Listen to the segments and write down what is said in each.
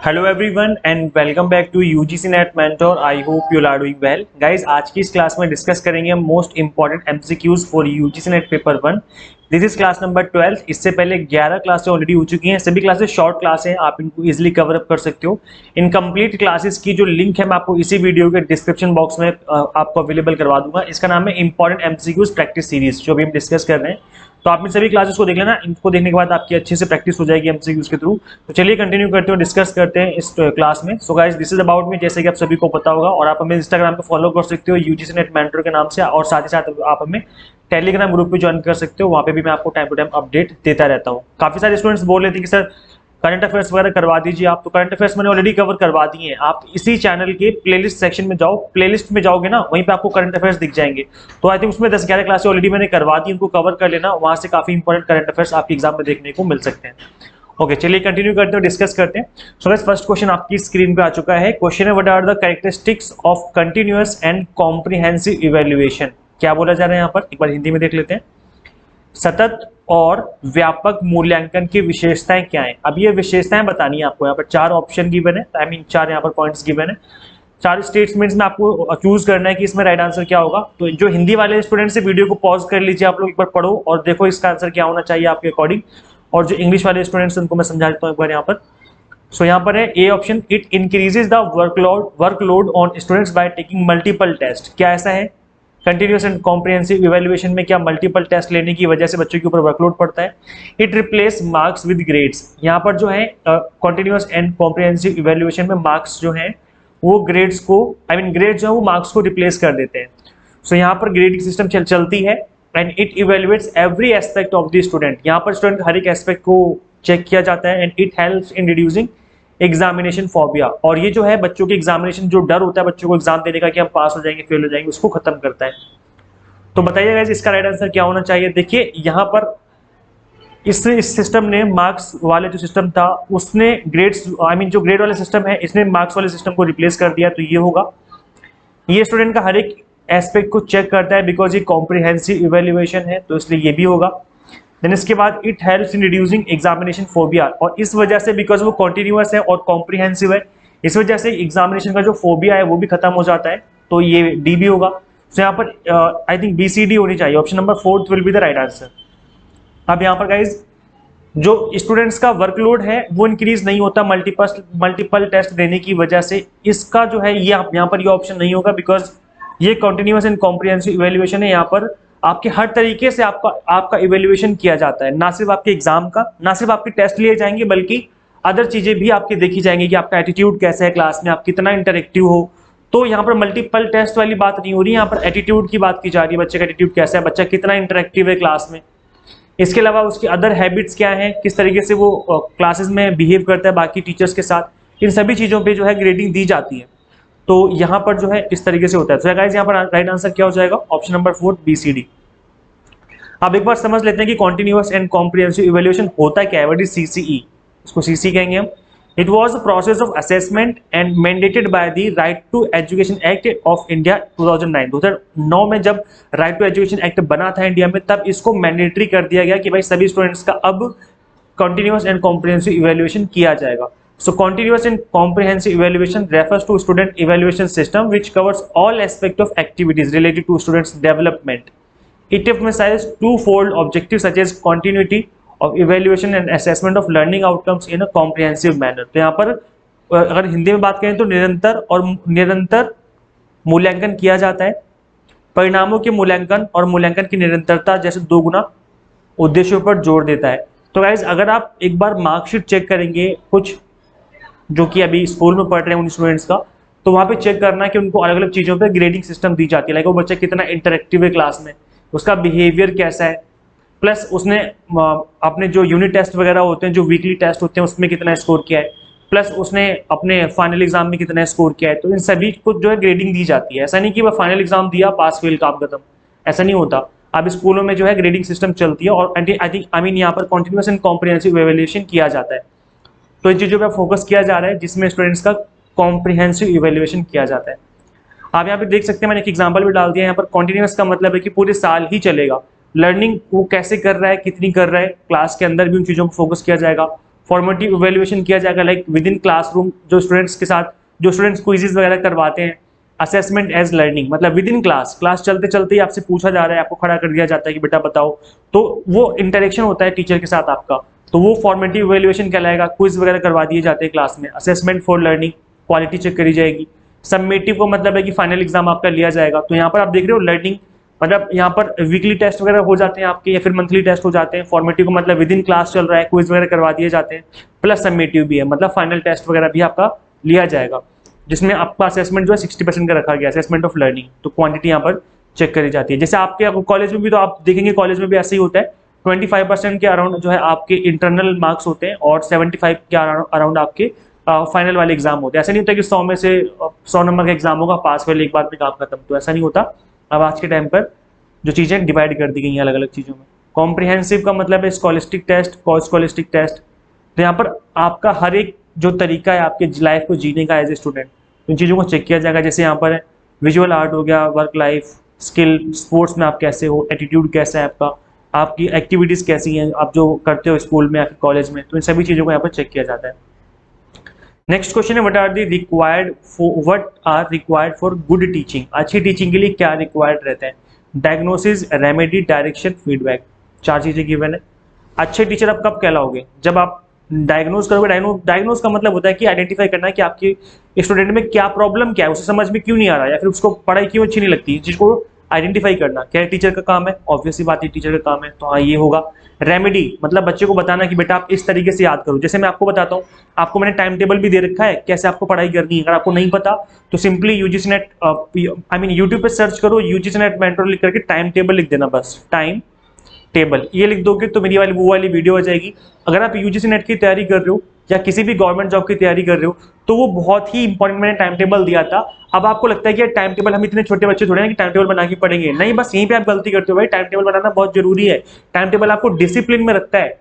Hello everyone and welcome back to UGC net mentor. I hope you are doing well guys. आज की इस class में discuss करेंगे हम most important MCQs for UGC NET paper 1। This is class number 12। इससे पहले 11 क्लासें already हो चुकी हैं। सभी क्लासेस शॉर्ट क्लास हैं, आप इनको इजीली कवर अप कर सकते हो। इन कंप्लीट क्लासेस की जो लिंक है मैं आपको इसी वीडियो के डिस्क्रिप्शन बॉक्स में आपको अवेलेबल करवा दूंगा। इसका नाम है इंपॉर्टेंट एमसीक्यूज प्रैक्टिस सीरीज, जो अभी हम डिस्कस कर रहे हैं। तो आप इन सभी क्लासेस को देख लेना। इनको देखने के बाद आपकी अच्छे से प्रैक्टिस हो जाएगी एमसीक्यूज के थ्रू। तो चलिए कंटिन्यू करते हैं, डिस्कस करते हैं इस क्लास में। So guys, this is about me, जैसे कि आप सभी को पता होगा। और आप हमें इंस्टाग्राम पे फॉलो कर सकते हो यूजीसी नेट मेंटर के नाम से, और साथ ही साथ आप हमें टेलीग्राम ग्रुप पे ज्वाइन कर सकते हो। वहाँ पे भी मैं आपको टाइम टू टाइम अपडेट देता रहता हूँ। काफी सारे स्टूडेंट्स बोल रहे थे कि सर करंट अफेयर्स वगैरह करवा दीजिए आप। तो करंट अफेयर्स मैंने ऑलरेडी कवर करवा दिए हैं। आप इसी चैनल के प्लेलिस्ट सेक्शन में जाओ, प्लेलिस्ट में जाओगे ना, वहीं पे आपको करंट अफेयर्स दिख जाएंगे। तो आई थिंक उसमें 10-11 क्लासेस ऑलरेडी मैंने करवा दी, उनको कवर कर लेना। वहां से काफी इंपॉर्टेंट करंट अफेयर्स आपके एग्जाम में देखने को मिल सकते हैं। ओके, चलिए कंटिन्यू करते हैं, डिस्कस करते हैं। सो गाइस, फर्स्ट क्वेश्चन आपकी स्क्रीन पे आ चुका है। क्वेश्चन है, what are the characteristics of continuous and comprehensive evaluation. क्या बोला जा रहा है यहाँ पर, एक बार हिंदी में देख लेते हैं। सतत और व्यापक मूल्यांकन की विशेषताएं क्या हैं। अब ये विशेषताएं बतानी है आपको। यहाँ पर 4 ऑप्शन गिवन है, आई मीन 4 यहाँ पर पॉइंट्स गिवन है। 4 स्टेटमेंट्स में आपको चूज करना है कि इसमें राइट आंसर क्या होगा। तो जो हिंदी वाले स्टूडेंट से वीडियो को पॉज कर लीजिए, आप लोग एक बार पढ़ो और देखो इसका आंसर क्या होना चाहिए आपके अकॉर्डिंग। और जो इंग्लिश वाले स्टूडेंट्स उनको मैं समझा देता हूँ एक बार यहाँ पर। सो यहाँ पर है A option, it increases the workload on students by taking multiple test. क्या ऐसा है? कंटिन्यूअस एंड कॉम्प्रिहेंसिव इवैल्यूएशन में क्या मल्टीपल टेस्ट लेने की वजह से बच्चों के ऊपर वर्कलोड पड़ता है? It replace marks with grades. यहाँ पर जो है कंटिन्यूअस एंड कॉम्प्रिहेंसिव इवैल्यूएशन में मार्क्स जो है वो ग्रेड्स को, आई मीन ग्रेड जो है वो मार्क्स को रिप्लेस कर देते हैं। सो यहाँ पर ग्रेडिंग सिस्टम चलती है। And it evaluates every aspect of the student. यहाँ पर स्टूडेंट हर एक एस्पेक्ट को चेक किया जाता है। And it helps in reducing examination phobia. और ये जो है बच्चों के एग्जामिनेशन, जो डर होता है बच्चों को एग्जाम देने का कि हम पास हो जाएंगे फेल हो जाएंगे, उसको खत्म करता है। तो बताइएगा इसका राइट आंसर क्या होना चाहिए। देखिए यहाँ पर इस सिस्टम ने, मार्क्स वाले जो सिस्टम था उसने ग्रेड्स, आई मीन जो ग्रेड वाला सिस्टम है इसने मार्क्स वाले सिस्टम को रिप्लेस कर दिया। तो ये होगा, ये स्टूडेंट का हर एक एस्पेक्ट को चेक करता है बिकॉज ये कॉम्प्रिहेंसिव इवैल्यूएशन है, तो इसलिए ये भी होगा। देन इसके बाद it helps in reducing examination phobia. और इस वजह से, बिकॉज वो कॉन्टिन्यूअस है और कॉम्प्रिहेंसिव है, इस वजह से एग्जामिनेशन का जो फोबिया है वो भी खत्म हो जाता है। तो ये डी भी होगा। तो यहाँ पर आई थिंक BCD होनी चाहिए। Option number 4 will be the right answer. अब यहाँ पर गाइज जो स्टूडेंट्स का वर्कलोड है वो इंक्रीज नहीं होता मल्टीपल टेस्ट देने की वजह से। इसका जो है ये यहाँ पर ये ऑप्शन नहीं होगा, बिकॉज ये कंटिन्यूअस एंड कॉम्प्रिहेंसिव इवैल्यूएशन है। यहाँ पर आपके हर तरीके से आपका इवैल्यूएशन किया जाता है, ना सिर्फ आपके एग्जाम का, ना सिर्फ आपके टेस्ट लिए जाएंगे, बल्कि अदर चीजें भी आपकी देखी जाएंगी कि आपका एटीट्यूड कैसा है क्लास में, आप कितना इंटरेक्टिव हो। तो यहाँ पर मल्टीपल टेस्ट वाली बात नहीं हो रही, यहाँ पर एटीट्यूड की बात की जा रही है। बच्चे का एटीट्यूड कैसा है, बच्चा कितना इंटरेक्टिव है क्लास में। इसके अलावा उसकी अदर हैबिट्स क्या हैं, किस तरीके से वो क्लासेस में बिहेव करता है बाकी टीचर्स के साथ, इन सभी चीज़ों पे जो है ग्रेडिंग दी जाती है। तो यहाँ पर जो है इस तरीके से होता है। तो गाइस यहाँ पर राइट आंसर क्या हो जाएगा? Option number 4 BCD। अब एक बार समझ लेते हैं कि कॉन्टिन्यूअस एंड कॉम्प्रिहेंसिव इवैल्यूएशन होता क्या है। What is CCE? इसको CC कहेंगे हम। It was a process of assessment and mandated by the right to education act of India 2009। 2009 में जब राइट टू एजुकेशन एक्ट बना था इंडिया में, तब इसको मैंडेटरी कर दिया गया कि भाई सभी स्टूडेंट्स का अब कंटिन्यूअस एंड कॉम्प्रिहेंसिव इवैल्यूएशन किया जाएगा। So continuous and comprehensive evaluation refers to student evaluation system which covers all aspects of activities related to students' development. It emphasizes twofold objectives such as continuity of evaluation and assessment of learning outcomes in a comprehensive manner. तो यहाँ पर अगर हिंदी में बात करें तो निरंतर मूल्यांकन किया जाता है। परिणामों के मूल्यांकन और मूल्यांकन की निरंतरता जैसे 2 गुना उद्देश्यों पर जोर देता है। तो गाइज अगर आप एक बार मार्कशीट चेक करेंगे कुछ जो कि अभी स्कूल में पढ़ रहे हैं उन स्टूडेंट्स का, तो वहाँ पे चेक करना है कि उनको अलग अलग चीज़ों पे ग्रेडिंग सिस्टम दी जाती है। लाइक वो बच्चा कितना इंटरेक्टिव है क्लास में, उसका बिहेवियर कैसा है, प्लस उसने अपने जो यूनिट टेस्ट वगैरह होते हैं, जो वीकली टेस्ट होते हैं, उसमें कितना स्कोर किया है, प्लस उसने अपने फाइनल एग्जाम में कितना स्कोर किया है। तो इन सभी को जो है ग्रेडिंग दी जाती है। ऐसा नहीं कि वह फाइनल एग्जाम दिया पास फेल काम खत्म, ऐसा नहीं होता। अब स्कूलों में जो है ग्रेडिंग सिस्टम चलती है और आई मीन यहाँ पर कॉन्टिन्यूअस एंड कॉम्प्रिहेंसिव इवैल्यूएशन किया जाता है। तो इन चीज़ों पर फोकस किया जा रहा है जिसमें स्टूडेंट्स का कॉम्प्रिहेंसिव इवैल्यूएशन किया जाता है। आप यहाँ पे देख सकते हैं, मैंने एक एग्जांपल भी डाल दिया। यहाँ पर कॉन्टिन्यूअस का मतलब है कि पूरे साल ही चलेगा। लर्निंग वो कैसे कर रहा है, कितनी कर रहा है, क्लास के अंदर भी उन चीज़ों पर फोकस किया जाएगा। फॉर्मेटिव इवैल्यूएशन किया जाएगा लाइक विद इन क्लासरूम, जो स्टूडेंट्स के साथ जो स्टूडेंट्स क्विजेज वगैरह करवाते हैं। असेसमेंट एज लर्निंग, मतलब विद इन क्लास चलते चलते ही आपसे पूछा जा रहा है, आपको खड़ा कर दिया जाता है कि बेटा बताओ, तो वो इंटरेक्शन होता है टीचर के साथ आपका, तो वो फॉर्मेटिव इवैल्यूएशन कहलाएगा। क्विज वगैरह करवा दिए जाते हैं क्लास में। Assessment for learning, quality check करी जाएगी। सबमिटिव का मतलब है कि फाइनल एग्जाम आपका लिया जाएगा। तो यहाँ पर आप देख रहे हो लर्निंग, मतलब यहाँ पर वीकली टेस्ट वगैरह हो जाते हैं आपके, या फिर मंथली टेस्ट हो जाते हैं। फॉर्मेटिव का मतलब विद इन क्लास चल रहा है, क्विज वगैरह करवा दिए जाते हैं। प्लस सबमिटिव भी है, मतलब फाइनल टेस्ट वगैरह भी आपका लिया जाएगा, जिसमें आपका असेसमेंट जो है 60% का रखा गया, असेसमेंट ऑफ लर्निंग। तो क्वांटिटी यहाँ पर चेक करी जाती है। जैसे आपके कॉलेज में भी, तो आप देखेंगे कॉलेज में भी ऐसे ही होता है, 25% के अराउंड जो है आपके इंटरनल मार्क्स होते हैं, और 75 के अराउंड आपके फाइनल वाले एग्जाम होते हैं। ऐसा नहीं होता कि 100 में से 100 नंबर का एग्जाम होगा, पास वाले एक बार में काम खत्म, तो ऐसा नहीं होता। अब आज के टाइम पर जो चीज़ें डिवाइड कर दी गई हैं अलग अलग चीज़ों में। कॉम्प्रिहेंसिव का मतलब है स्कॉलिस्टिक टेस्ट, स्कॉलिस्टिक टेस्ट। तो यहाँ पर आपका हर एक जो तरीका है आपके लाइफ को जीने का एज ए स्टूडेंट, इन चीज़ों को चेक किया जाएगा। जैसे यहाँ पर है विजुअल आर्ट हो गया, वर्क लाइफ स्किल, स्पोर्ट्स में आप कैसे हो, एटीट्यूड कैसा है आपका, आपकी एक्टिविटीज़ कैसी हैं, आप जो करते हो स्कूल में या फिर कॉलेज में, तो इन सभी चीज़ों को यहाँ पर चेक किया जाता है। नेक्स्ट क्वेश्चन है what are required for good teaching. अच्छी टीचिंग के लिए क्या रिक्वायर्ड रहते हैं? Diagnosis, remedy, direction, feedback. 4 चीजें गिवन है। अच्छे टीचर आप कब कहलाओगे? जब आप डायग्नोज करोगे। डायग्नोज का मतलब होता है कि आइडेंटिफाई करना है कि आपके स्टूडेंट में क्या प्रॉब्लम क्या है, उसे समझ में क्यों नहीं आ रहा है, या फिर उसको पढ़ाई क्यों अच्छी नहीं लगती, जिसको आइडेंटिफाई करना क्या टीचर का काम है, ऑब्वियसली बात है टीचर का काम है, तो हाँ ये होगा। रेमेडी मतलब बच्चे को बताना कि बेटा आप इस तरीके से याद करो। जैसे मैं आपको बताता हूँ, आपको मैंने टाइम टेबल भी दे रखा है कैसे आपको पढ़ाई करनी है। अगर आपको नहीं पता तो सिंपली यूजीसी नेट यूट्यूब पे सर्च करो, यूजीसी नेट मेंटर लिख करके टाइम टेबल लिख देना, बस टाइम टेबल ये लिख दोगे तो मेरी वाली वो वाली वीडियो आ जाएगी। अगर आप यूजीसी नेट की तैयारी कर रहे हो या किसी भी गवर्नमेंट जॉब की तैयारी कर रहे हो, तो वो बहुत ही इंपॉर्टेंट मैंने टाइम टेबल दिया था। अब आपको लगता है कि टाइम टेबल, हम इतने छोटे बच्चे थोड़े हैं कि टाइम टेबल बना के पढ़ेंगे, नहीं, बस यहीं पे आप गलती करते हो भाई। टाइम टेबल बनाना बहुत जरूरी है। टाइम टेबल आपको डिसिप्लिन में रखता है,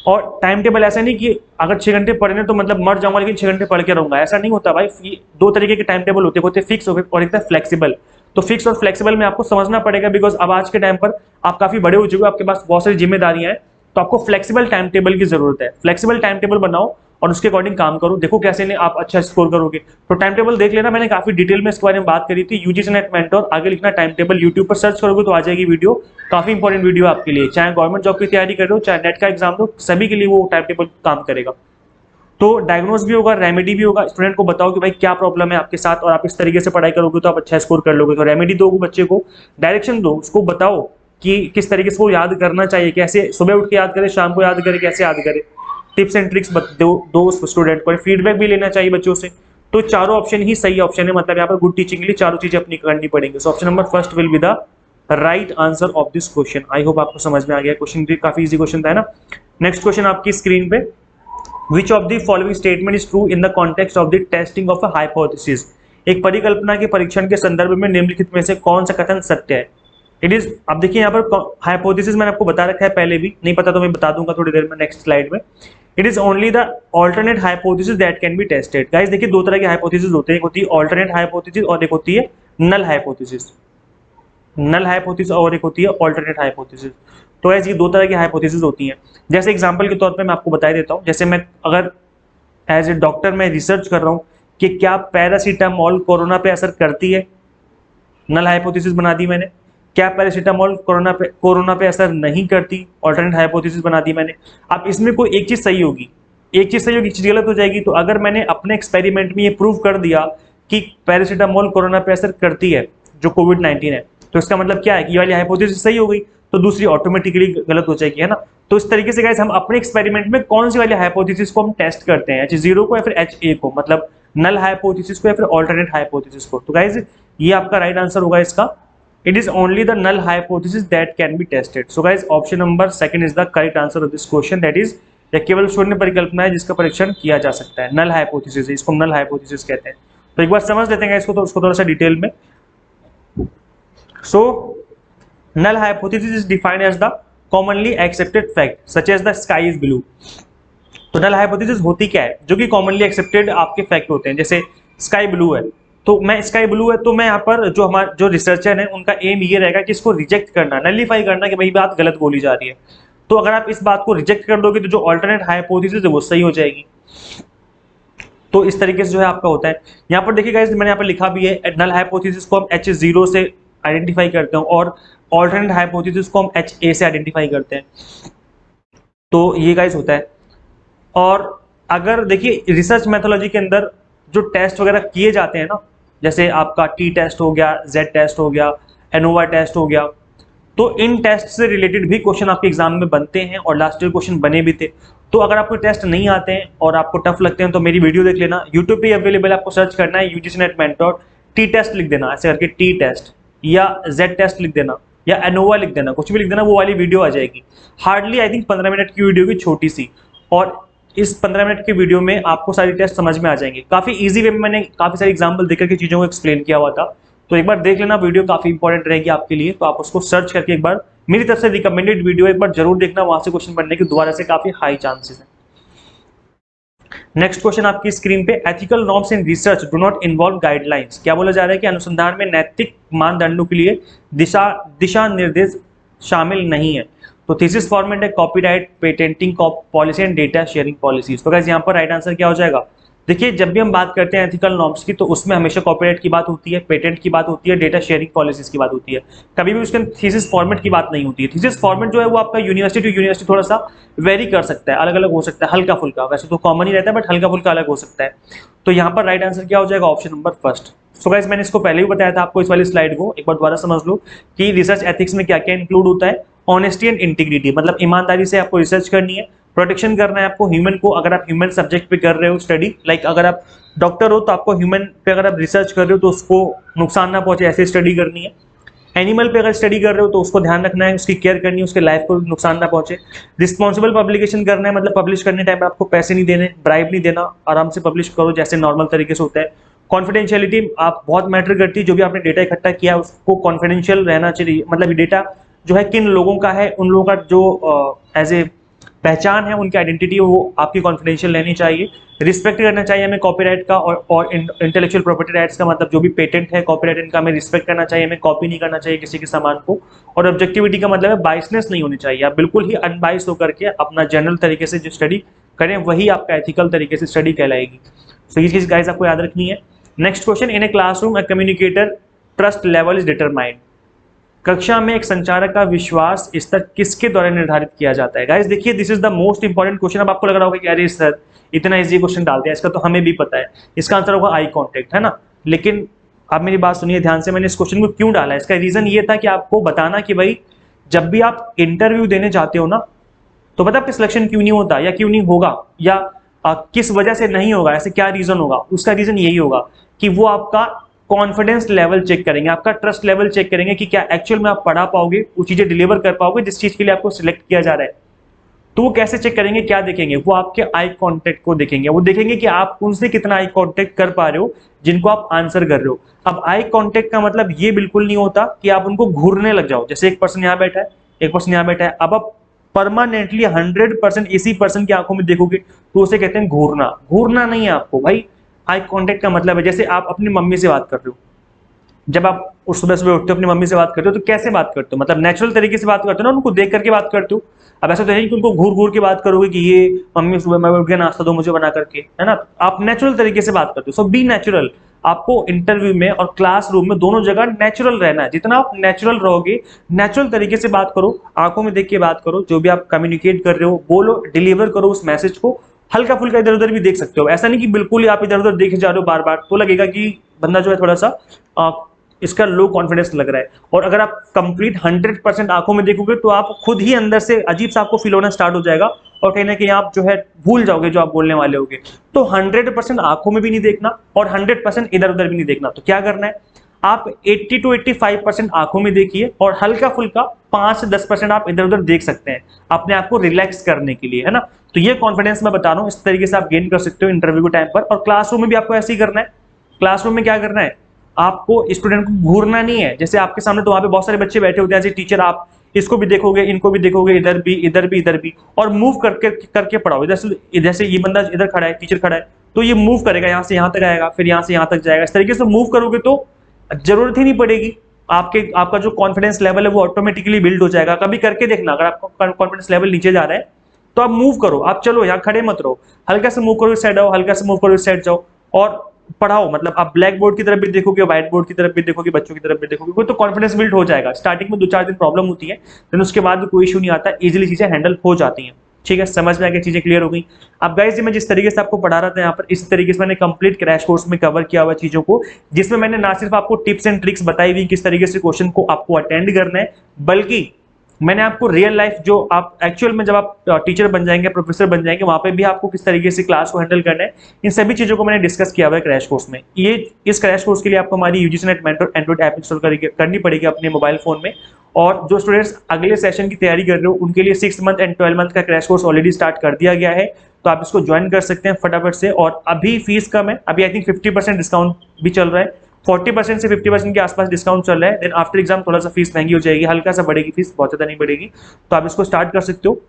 और टाइम टेबल ऐसा नहीं कि अगर 6 घंटे पढ़ने तो मतलब मर जाऊंगा लेकिन 6 घंटे पढ़ के रहूंगा, ऐसा नहीं होता भाई। 2 तरीके के टाइम टेबल होते हैं, फिक्स और एक फ्लेक्सिबल। तो फिक्स और फ्लेक्सिबल में आपको समझना पड़ेगा, बिकॉज अब आज के टाइम पर आप काफी बड़े हो चुके हो, आपके पास बहुत सारी जिम्मेदारियां हैं, तो आपको फ्लेक्सिबल टाइम टेबल की जरूरत है। फ्लेक्सिबल टाइम टेबल बनाओ और उसके अकॉर्डिंग काम करो, देखो कैसे नहीं आप अच्छा स्कोर करोगे। तो टाइम टेबल देख लेना, मैंने काफी डिटेल में इसके बारे में बात करी थी। यूजीसी नेट मेंटर आगे लिखना टाइम टेबल, यूट्यूब पर सर्च करोगे तो आ जाएगी वीडियो, काफी इंपॉर्टेंट वीडियो आपके लिए, चाहे गवर्नमेंट जॉब की तैयारी कर रहे हो चाहे नेट का एग्जाम दो, सभी के लिए वो टाइम टेबल काम करेगा। तो डायग्नोज भी होगा, रेमेडी भी होगा। स्टूडेंट को बताओ कि भाई क्या प्रॉब्लम है आपके साथ, और आप इस तरीके से पढ़ाई करोगे तो आप अच्छा स्कोर कर लोगे। तो रेमेडी दो बच्चे को, डायरेक्शन दो, उसको बताओ कि किस तरीके से वो याद करना चाहिए, कैसे सुबह उठ के याद करे, शाम को याद करे, कैसे याद करे। टिप्स एंड ट्रिक्स दो स्टूडेंट को। फीडबैक भी लेना चाहिए बच्चों से। तो चारों ऑप्शन ही सही ऑप्शन है, मतलब यहाँ पर गुड टीचिंग के लिए चारों चीजें अपनी करनी पड़ेंगी। So option number first will be the right answer of this question. I hope आपको समझ में आ गया। क्वेश्चन काफी इजी क्वेश्चन था ना। नेक्स्ट क्वेश्चन आपकी स्क्रीन पे, Which of the following statement is true in the context of the testing of a hypothesis? एक परिकल्पना के परीक्षण के संदर्भ में निम्नलिखित में से कौन सा कथन सत्य है? इट इज, अब देखिए यहाँ पर हाइपोथेसिस मैंने आपको बता रखा है पहले भी, नहीं पता तो मैं बता दूंगा थोड़ी देर में नेक्स्ट स्लाइड में। It is only the alternate hypothesis that can be tested. Guys देखिए 2 तरह के हाइपोथेसिस होते हैं, एक होती है ऑल्टरनेट हाइपोथेसिस और एक होती है नल हाइपोथेसिस। नल हाइपोथेसिस और एक होती है ऑल्टरनेट हाइपोथेसिस। तो ऐसी 2 तरह की हाइपोथेसिस होती हैं। जैसे एग्जांपल के तौर पे मैं आपको बता देता हूँ, जैसे मैं अगर एज ए डॉक्टर मैं रिसर्च कर रहा हूँ कि क्या पैरासीटामोल कोरोना पे असर करती है, नल हाइपोथेसिस बना दी मैंने। क्या पैरासीटामोल कोरोना पे असर नहीं करती, ऑल्टरनेट हाइपोथेसिस बना दी मैंने। अब इसमें कोई एक चीज सही होगी, एक चीज सही होगी, एक चीज गलत हो जाएगी। तो अगर मैंने अपने एक्सपेरिमेंट में ये प्रूव कर दिया कि पैरासीटामोल कोरोना पे असर करती है, जो कोविड-19 है, तो इसका मतलब क्या है कि ये वाली हाइपोथेसिस सही हो गई, तो दूसरी ऑटोमेटिकली गलत हो जाएगी, है ना। तो इस तरीके से गाइस हम अपने एक्सपेरिमेंट में कौन सी वाली हाइपोथेसिस को हम टेस्ट करते हैं, H0 को या फिर HA को, मतलब नल हाइपोथेसिस को या फिर ऑल्टरनेट हाइपोथेसिस को। तो गाइस ये आपका राइट आंसर होगा इसका। It is only the null hypothesis that can be tested. So guys option number second is the correct answer of this question, that is यह केवल शून्य परिकल्पना है जिसका परीक्षण किया जा सकता है, नल हाइपोथेसिस है, इसको नल हाइपोथेसिस कहते हैं। तो एक बार समझ लेते हैं इसको, तो उसको थोड़ा सा डिटेल में। सो null hypothesis is defined as the commonly accepted fact such as the sky is blue। तो null hypothesis होती क्या है, जो कि commonly accepted आपके फैक्ट होते हैं। जैसे sky blue है, तो मैं sky blue है, तो मैं यहाँ पर जो हमारे जो रिसर्चर है उनका एम ये रहेगा कि इसको रिजेक्ट करना, नलीफाई करना कि भाई बात गलत बोली जा रही है। तो अगर आप इस बात को रिजेक्ट कर दोगे तो जो ऑल्टरनेट हाइपोथेसिस है वो सही हो जाएगी। तो इस तरीके से जो है आपका होता है। यहाँ पर देखिए गाइस, मैंने यहाँ पर लिखा भी है, नल हाइपोथेसिस को हम H0 से आइडेंटिफाई करते हैं और ऑल्टरनेट हाइपोथेसिस को हम HA से आइडेंटिफाई करते हैं। तो ये गाइस होता है। और अगर देखिए रिसर्च मेथोलॉजी के अंदर जो टेस्ट वगैरह किए जाते हैं ना, जैसे आपका टी टेस्ट हो गया, जेड टेस्ट हो गया, एनोवा टेस्ट हो गया, तो इन टेस्ट से रिलेटेड भी क्वेश्चन आपके एग्जाम में बनते हैं और लास्ट ईयर क्वेश्चन बने भी थे। तो अगर आपको टेस्ट नहीं आते हैं और आपको टफ लगते हैं तो मेरी वीडियो देख लेना, यूट्यूब पे अवेलेबल, आपको सर्च करना है UGC net mentor, T test लिख देना ऐसे करके, टी टेस्ट या जेड टेस्ट लिख देना या एनोवा लिख देना, कुछ भी लिख देना, वो वाली वीडियो आ जाएगी। हार्डली आई थिंक 15 मिनट की वीडियो की, छोटी सी, और इस 15 मिनट की वीडियो में आपको सारी टेस्ट समझ में आ जाएंगे। काफी इजी वे में मैंने काफी सारे एग्जाम्पल देकर के चीजों को एक्सप्लेन किया हुआ था, तो एक बार देख लेना, वीडियो काफी इंपॉर्टेंट रहेगी आपके लिए। तो आप उसको सर्च करके एक बार, मेरी तरफ से रिकमेंडेड वीडियो एक बार जरूर देखना, वहां से क्वेश्चन बनने के दोबारा से काफी हाई चांसेस है। नेक्स्ट क्वेश्चन आपकी स्क्रीन पे, ethical norms in research do not involve guidelines. क्या बोला जा रहा है कि अनुसंधान में नैतिक मानदंडों के लिए दिशा निर्देश शामिल नहीं है। तो थीसिस फॉर्मेट है copyright, patenting policy and data sharing policies. तो गाइस यहाँ पर राइट आंसर क्या हो जाएगा? देखिए, जब भी हम बात करते हैं एथिकल नॉर्म्स की, तो उसमें हमेशा कॉपीराइट की बात होती है, पेटेंट की बात होती है, डेटा शेयरिंग पॉलिसीज की बात होती है। कभी भी उसके थीसिस फॉर्मेट की बात नहीं होती है। थीसिस फॉर्मेट जो है वो आपका यूनिवर्सिटी टू यूनिवर्सिटी थोड़ा सा वेरी कर सकता है, अलग अलग हो सकता है, हल्का फुल्का, वैसे तो कॉमन ही रहता है बट हल्का फुल्का अलग हो सकता है। तो यहाँ पर राइट आंसर क्या हो जाएगा? Option number first. So guys, मैंने इसको पहले भी बताया था आपको, इस वाली स्लाइड को एक बार दोबारा समझ लो कि रिसर्च एथिक्स में क्या क्या इंक्लूड होता है। ऑनेस्टी एंड इंटीग्रिटी, मतलब ईमानदारी से आपको रिसर्च करनी है, प्रोटेक्शन करना है आपको ह्यूमन को, अगर आप ह्यूमन सब्जेक्ट पे कर रहे हो स्टडी, लाइक अगर आप डॉक्टर हो तो आपको ह्यूमन पे अगर आप रिसर्च कर रहे हो तो उसको नुकसान ना पहुंचे ऐसे स्टडी करनी है। एनिमल पे अगर स्टडी कर रहे हो तो उसको ध्यान रखना है, उसकी केयर करनी है, उसके लाइफ को नुकसान ना पहुंचे। रिस्पॉन्सिबल पब्लिकेशन करना है, मतलब पब्लिश करने टाइम पे आपको पैसे नहीं देने, ब्राइब नहीं देना, आराम से पब्लिश करो जैसे नॉर्मल तरीके से होता है। कॉन्फिडेंशियलिटी आप बहुत मैटर करती है, जो भी आपने डेटा इकट्ठा किया है उसको कॉन्फिडेंशियल रहना चाहिए, मतलब डेटा जो है किन लोगों का है, उन लोगों का जो एज ए पहचान है, उनकी आइडेंटिटी वो आपकी कॉन्फिडेंशियल रहनी चाहिए। रिस्पेक्ट करना चाहिए हमें कॉपीराइट का और इंटेलेक्चुअल प्रॉपर्टी राइट्स का, मतलब जो भी पेटेंट है, कॉपीराइट, इनका हमें रिस्पेक्ट करना चाहिए, हमें कॉपी नहीं करना चाहिए किसी के सामान को। और ऑब्जेक्टिविटी का मतलब है बाइसनेस नहीं होनी चाहिए, आप बिल्कुल ही अनबाइस होकर के अपना जनरल तरीके से जो स्टडी करें वही आपका एथिकल तरीके से स्टडी कहलाएगी। तो ये चीज गाइस आपको याद रखनी है। Next question, in a classroom a communicator trust level is determined. कक्षा में एक संचारक का विश्वास स्तर किसके द्वारा निर्धारित किया जाता है? गाइस देखिए, this is the most important question. अब आपको लग रहा होगा कि अरे सर इतना इजी क्वेश्चन डाल दिया, इसका तो हमें भी पता है। इसका आंसर होगा आई कांटेक्ट, है ना। लेकिन आप मेरी बात सुनिए ध्यान से, मैंने इस क्वेश्चन को क्यों डाला है, इसका रीजन ये था कि आपको बताना कि भाई जब भी आप इंटरव्यू देने जाते हो ना, तो पता आपका सिलेक्शन क्यों नहीं होता या क्यों नहीं होगा, या किस वजह से नहीं होगा, ऐसे क्या रीजन होगा। उसका रीजन यही होगा कि वो आपका कॉन्फिडेंस लेवल चेक करेंगे, आपका ट्रस्ट लेवल चेक करेंगे कि क्या एक्चुअल में आप पढ़ा पाओगे, वो चीजें डिलीवर कर पाओगे जिस चीज के लिए आपको सिलेक्ट किया जा रहा है। तो वो कैसे चेक करेंगे, क्या देखेंगे? वो आपके आई कांटेक्ट को देखेंगे, वो देखेंगे कि आप उनसे कितना आई कांटेक्ट कर पा रहे हो जिनको आप आंसर कर रहे हो। अब आई कांटेक्ट का मतलब ये बिल्कुल नहीं होता कि आप उनको घूरने लग जाओ, जैसे एक पर्सन यहाँ बैठा है, एक पर्सन यहाँ बैठा है, अब आप परमानेंटली 100% इसी पर्सन की आंखों में देखोगे तो उसे कहते हैं घूरना। घूरना नहीं है आपको भाई। आई कांटेक्ट का मतलब है जैसे आप अपनी मम्मी से बात कर रहे हो, जब आप उस सुबह सुबह उठते हो अपनी मम्मी से बात करते हो तो कैसे बात करते हो, मतलब नेचुरल तरीके से बात करते हो ना, उनको देख करके बात करते हो। अब ऐसा तो है नहीं कि उनको घूर घूर के बात करोगे कि ये मम्मी सुबह मैं उठ के नाश्ता दो मुझे बना करके, है ना। आप नेचुरल तरीके से बात करते हो, सो बी नेचुरल। आपको इंटरव्यू में और क्लासरूम में दोनों जगह नेचुरल रहना है। जितना आप नेचुरल रहोगे, नेचुरल तरीके से बात करो, आंखों में देख के बात करो, जो भी आप कम्युनिकेट कर रहे हो बोलो, डिलीवर करो उस मैसेज को। हल्का फुल्का इधर उधर भी देख सकते हो, ऐसा नहीं कि बिल्कुल ही आप इधर उधर देखे जा रहे हो बार बार, तो लगेगा कि बंदा जो है थोड़ा सा इसका लो कॉन्फिडेंस लग रहा है। और अगर आप कंप्लीट 100% आंखों में देखोगे तो आप खुद ही अंदर से अजीब सा आपको फील होना स्टार्ट हो जाएगा और कहीं ना कहीं आप जो है भूल जाओगे जो आप बोलने वाले होगे। तो 100% आंखों में भी नहीं देखना और 100% इधर उधर भी नहीं देखना। तो क्या करना है, आप 80 to 85% आंखों में देखिए और हल्का फुल्का 5 से 10% आप इधर उधर देख सकते हैं अपने आप को रिलैक्स करने के लिए, है ना। तो ये कॉन्फिडेंस मैं बता रहा हूँ, इस तरीके से आप गेन कर सकते हो इंटरव्यू के टाइम पर। और क्लासरूम में भी आपको ऐसे ही करना है। क्लासरूम में क्या करना है, आपको स्टूडेंट को घूरना नहीं है। जैसे आपके सामने तो वहां पे बहुत सारे बच्चे बैठे होते हैं, एज ए टीचर आप इसको भी देखोगे, इनको भी देखोगे, इधर भी इधर भी इधर भी, और मूव करके करके पढ़ाओ। इधर से ये बंदा इधर खड़ा है, टीचर खड़ा है, तो ये मूव करेगा, यहाँ से यहाँ तक आएगा, फिर यहाँ से यहाँ तक जाएगा। इस तरीके से मूव करोगे तो जरूरत ही नहीं पड़ेगी आपका जो कॉन्फिडेंस लेवल है वो ऑटोमेटिकली बिल्ड हो जाएगा। कभी करके देखना, अगर आपका कॉन्फिडेंस लेवल नीचे जा रहा है तो आप मूव करो, आप चलो, यहाँ खड़े मत रहो, हल्का से मूव करो इस साइड आओ, हल्का से मूव करो इस साइड जाओ और पढ़ाओ। मतलब आप ब्लैक बोर्ड की तरफ भी देखोगे, व्हाइट बोर्ड की तरफ भी देखोगे, बच्चों की तरफ भी देखोगे, तो कॉन्फिडेंस बिल्ड हो जाएगा। स्टार्टिंग में 2-4 दिन प्रॉब्लम होती है, लेकिन उसके बाद कोई इशू नहीं आता, इजीली चीजें हैंडल हो जाती हैं। ठीक है, समझ में आ गया, चीजें क्लियर हो गई। अब गाइस मैं जिस तरीके से आपको पढ़ा रहा था यहाँ पर, इस तरीके से मैंने कंप्लीट क्रैश कोर्स में कवर किया हुआ चीजों को, जिसमें मैंने ना सिर्फ आपको टिप्स एंड ट्रिक्स बताई हुई किस तरीके से क्वेश्चन को आपको अटेंड करना है, बल्कि मैंने आपको रियल लाइफ जो आप एक्चुअल में जब आप टीचर बन जाएंगे, प्रोफेसर बन जाएंगे, वहां पे भी आपको किस तरीके से क्लास को हैंडल करना है, इन सभी चीजों को मैंने डिस्कस किया हुआ है क्रैश कोर्स में। ये इस क्रैश कोर्स के लिए आपको हमारी UGC net mentor Android app install करनी पड़ेगी अपने मोबाइल फोन में। और जो स्टूडेंट्स अगले सेशन की तैयारी कर रहे हो उनके लिए 6 मंथ एंड 12 मंथ का क्रैश कोर्स ऑलरेडी स्टार्ट कर दिया गया है, तो आप इसको ज्वाइन कर सकते हैं फटाफट से। और अभी फीस कम है, अभी आई थिंक 50% डिस्काउंट भी चल रहा है, 40% से 50% के आसपास डिस्काउंट चल रहा है। देन आफ्टर एग्जाम थोड़ा सा फीस महंगी हो जाएगी, हल्का सा बढ़ेगी फीस, बहुत ज्यादा नहीं बढ़ेगी, तो आप इसको स्टार्ट कर सकते हो।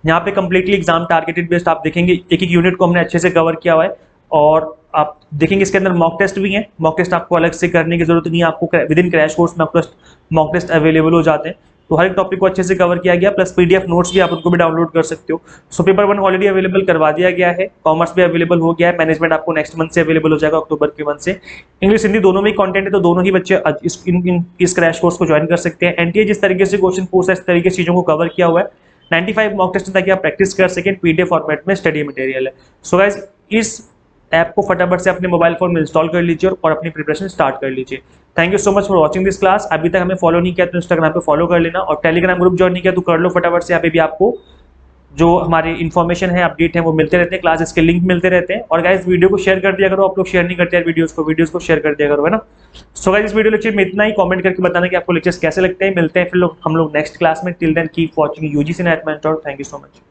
यहाँ पे कंप्लीटली एग्जाम टारगेटेड बेस्ड आप देखेंगे, एक एक यूनिट को हमने अच्छे से कवर किया हुआ है। और आप देखेंगे इसके अंदर मॉक टेस्ट भी है, मॉक टेस्ट आपको अलग से करने की जरूरत नहीं है, आपको विद इन क्रैश कोर्स में आपको मॉक टेस्ट अवेलेबल हो जाते हैं। तो हर एक टॉपिक को अच्छे से कवर किया गया, प्लस पीडीएफ नोट्स भी आप उनको भी डाउनलोड कर सकते हो। सो पेपर 1 ऑलरेडी अवेलेबल करवा दिया गया है, कॉमर्स भी अवेलेबल हो गया है, मैनेजमेंट आपको नेक्स्ट मंथ से अवेलेबल हो जाएगा, अक्टूबर के मंथ से। इंग्लिश हिंदी दोनों में ही कंटेंट है, तो दोनों ही बच्चे इस क्रैश कोर्स को ज्वाइन कर सकते हैं। एनटीए जिस तरीके से क्वेश्चन पूछा है, इस तरीके से चीजों को कवर किया हुआ है, 95 मॉक टेस्ट ताकि आप प्रैक्टिस कर सकें, पीडीएफ फॉर्मेट में स्टडी मटेरियल है। सो गाइस इस ऐप को फटाफट से अपने मोबाइल फोन में इंस्टॉल कर लीजिए और अपनी प्रिपरेशन स्टार्ट कर लीजिए। Thank you so much for watching this class. अभी तक हमें फॉलो नहीं किया तो इंस्टाग्राम पे फॉलो कर लेना, और टेलीग्राम ग्रुप ज्वाइन नहीं किया तो कर लो फटाफट से। यहाँ पे भी आपको जो हमारी इन्फॉर्मेशन है, अपडेट है, वो मिलते रहते हैं, क्लासेस के लिंक मिलते रहते हैं। और गाइस वीडियो को शेयर कर दिया करो, आप लोग शेयर नहीं करते यार वीडियोस को शेयर कर दिया करो, है ना। सो गाइस इस वीडियो लेक्चर में इतना ही, कमेंट करके बताना कि आपको लेक्चर्स कैसे लगते हैं। मिलते हैं फिर हम लोग नेक्स्ट क्लास में। Till then keep watching UGC net mentor. Thank you so much.